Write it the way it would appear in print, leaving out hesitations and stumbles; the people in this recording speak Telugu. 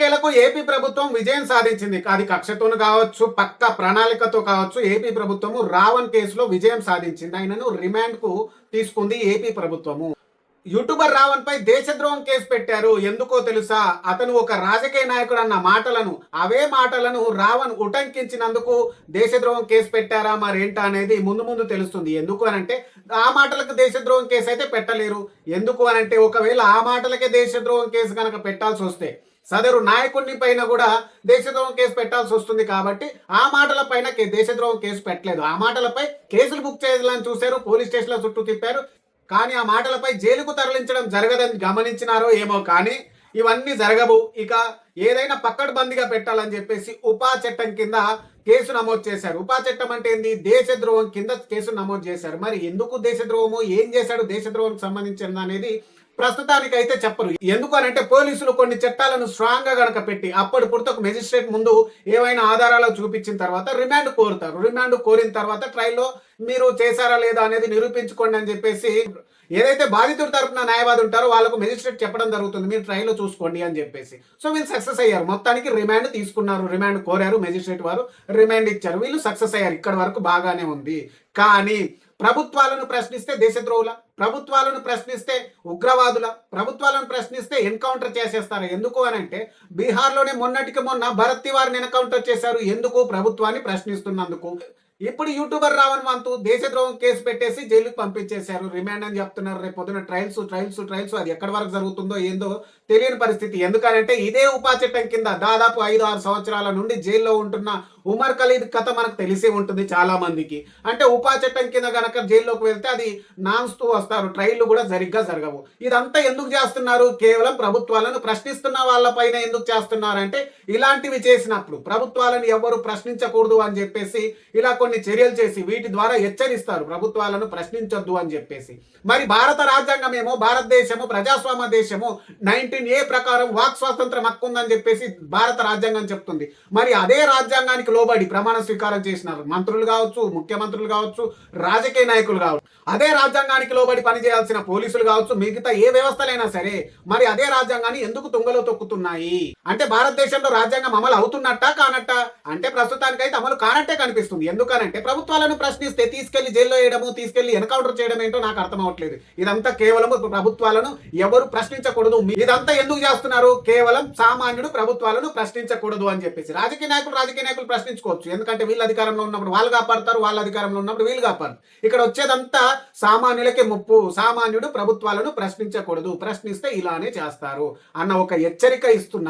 ఎట్టకేలకు ఏపీ ప్రభుత్వం విజయం సాధించింది. అది కక్షతోను కావచ్చు, పక్క ప్రణాళికతో కావచ్చు. ఏపీ ప్రభుత్వము రావణ్ కేసులో విజయం సాధించింది. ఆయనను రిమాండ్‌కు తీసుకుంది ఏపీ ప్రభుత్వము. యూట్యూబర్ రావణ్ పై దేశద్రోహం కేసు పెట్టారు. ఎందుకో తెలుసా? అతను ఒక రాజకీయ నాయకుడు అన్న మాటలను, అవే మాటలను రావణ్ ఉటంకించినందుకు దేశద్రోహం కేసు పెట్టారా మరేంటా అనేది ముందు ముందు తెలుస్తుంది. ఎందుకు అనంటే ఆ మాటలకు దేశద్రోహం కేసు అయితే పెట్టలేరు. ఎందుకు అనంటే ఒకవేళ ఆ మాటలకే దేశద్రోహం కేసు కనుక పెట్టాల్సి వస్తే సదరు నాయకుడిని పైన కూడా దేశద్రోహం కేసు పెట్టాల్సి వస్తుంది. కాబట్టి ఆ మాటల పైన దేశద్రోహం కేసు పెట్టలేదు. ఆ మాటలపై కేసులు బుక్ చేయాలని చూశారు, పోలీస్ స్టేషన్ల చుట్టూ తిప్పారు. కానీ ఆ మాటలపై జైలుకు తరలించడం జరగదని గమనించినారో ఏమో కానీ ఇవన్నీ జరగవు. ఇక ఏదైనా పక్కడ్బందీగా పెట్టాలని చెప్పేసి ఉపా చట్టం కింద కేసు నమోదు చేశారు. ఉపా చట్టం అంటే ఏంది? దేశద్రోహం కింద కేసు నమోదు చేశారు. మరి ఎందుకు దేశద్రోహము, ఏం చేశాడు దేశద్రోహం సంబంధించింది అనేది ప్రస్తుతానికి అయితే చెప్పరు. ఎందుకు అనంటే పోలీసులు కొన్ని చట్టాలను స్ట్రాంగ్ గా గనక పెట్టి అప్పటిప్పుడు ఒక మెజిస్ట్రేట్ ముందు ఏవైనా ఆధారాలు చూపించిన తర్వాత రిమాండ్ కోరుతారు. రిమాండ్ కోరిన తర్వాత ట్రయల్లో మీరు చేశారా లేదా అనేది నిరూపించుకోండి అని చెప్పేసి ఏదైతే బాధితుడి తరపున న్యాయవాది ఉంటారో వాళ్ళకు మెజిస్ట్రేట్ చెప్పడం జరుగుతుంది, మీరు ట్రయల్లో చూసుకోండి అని చెప్పేసి. సో వీళ్ళు సక్సెస్ అయ్యారు. మొత్తానికి రిమాండ్ తీసుకున్నారు, రిమాండ్ కోరారు, మెజిస్ట్రేట్ వారు రిమాండ్ ఇచ్చారు. వీళ్ళు సక్సెస్ అయ్యారు. ఇక్కడ వరకు బాగానే ఉంది. కానీ ప్రభుత్వాలను ప్రశ్నిస్తే దేశద్రోహుల, ప్రభుత్వాలను ప్రశ్నిస్తే ఉగ్రవాదుల, ప్రభుత్వాలను ప్రశ్నిస్తే ఎన్కౌంటర్ చేసేస్తారు. ఎందుకు అని అంటే బీహార్లోనే మొన్నటికి మొన్న భరత్ తివారీని ఎన్కౌంటర్ చేశారు. ఎందుకు? ప్రభుత్వాన్ని ప్రశ్నిస్తున్నందుకు. ఇప్పుడు యూట్యూబర్ రావణ్ వంతు దేశద్రోహం కేసు పెట్టేసి జైలుకి పంపించేశారు. రిమాండ్ అని చెప్తున్నారు. రేపు పొద్దున ట్రయల్స్ అది ఎక్కడి వరకు జరుగుతుందో ఏందో తెలియని పరిస్థితి. ఎందుకనంటే ఇదే ఉపా చట్టం కింద దాదాపు 5-6 సంవత్సరాల నుండి జైల్లో ఉంటున్న ఉమర్ ఖలీద్ కథ మనకు తెలిసే ఉంటుంది చాలా మందికి. అంటే ఉపా చట్టం కింద గనక జైల్లోకి వెళ్తే అది నాన్స్తూ వస్తారు, ట్రయల్ కూడా సరిగ్గా జరగవు. ఇదంతా ఎందుకు చేస్తున్నారు? కేవలం ప్రభుత్వాలను ప్రశ్నిస్తున్న వాళ్ళపైన ఎందుకు చేస్తున్నారంటే ఇలాంటివి చేసినప్పుడు ప్రభుత్వాలను ఎవరు ప్రశ్నించకూడదు అని చెప్పేసి ఇలా కొన్ని చర్యలు చేసి వీటి ద్వారా హెచ్చరిస్తారు ప్రభుత్వాలను ప్రశ్నించొద్దు అని చెప్పేసి. మరి భారత రాజ్యాంగం ఏమో భారతదేశము ప్రజాస్వామ్య దేశము 19A ప్రకారం వాక్ స్వాతంత్రం హక్కు ఉందని చెప్పేసి భారత రాజ్యాంగం చెప్తుంది. మరి అదే రాజ్యాంగానికి లోబడి ప్రమాణ స్వీకారం చేసినారు మంత్రులు కావచ్చు, ముఖ్యమంత్రులు కావచ్చు, రాజకీయ నాయకులు కావచ్చు. అదే రాజ్యాంగానికి లోబడి పనిచేయాల్సిన పోలీసులు కావచ్చు, మిగతా ఏ వ్యవస్థలైనా సరే మరి అదే రాజ్యాంగాన్ని ఎందుకు తుంగలో తొక్కుతున్నాయి? అంటే భారతదేశంలో రాజ్యాంగం అమలు అవుతున్నట్టా కానట్టా? అంటే ప్రస్తుతానికైతే అమలు కానట్టే కనిపిస్తుంది. ఎందుకనంటే ప్రభుత్వాలను ప్రశ్నిస్తే తీసుకెళ్లి జైల్లో వేయడము, తీసుకెళ్లి ఎన్కౌంటర్ చేయడం ఏంటో నాకు అర్థం అవట్లేదు. ఇదంతా కేవలం ప్రభుత్వాలను ఎవరు ప్రశ్నించకూడదు. ఇదంతా ఎందుకు చేస్తున్నారు? కేవలం సామాన్యుడు ప్రభుత్వాలను ప్రశ్నించకూడదు అని చెప్పేసి. రాజకీయ నాయకులు ప్రశ్నించుకోవచ్చు. ఎందుకంటే వీళ్ళు అధికారంలో ఉన్నప్పుడు వాళ్ళు కాపాడతారు, వాళ్ళ అధికారంలో ఉన్నప్పుడు వీళ్ళు కాపాడతారు. ఇక్కడ వచ్చేదంతా సామాన్యులకే ముప్పు. సామాన్యుడు ప్రభుత్వాలను ప్రశ్నించకూడదు, ప్రశ్నిస్తే ఇలానే చేస్తారు అన్న ఒక హెచ్చరిక ఇస్తున్నారు.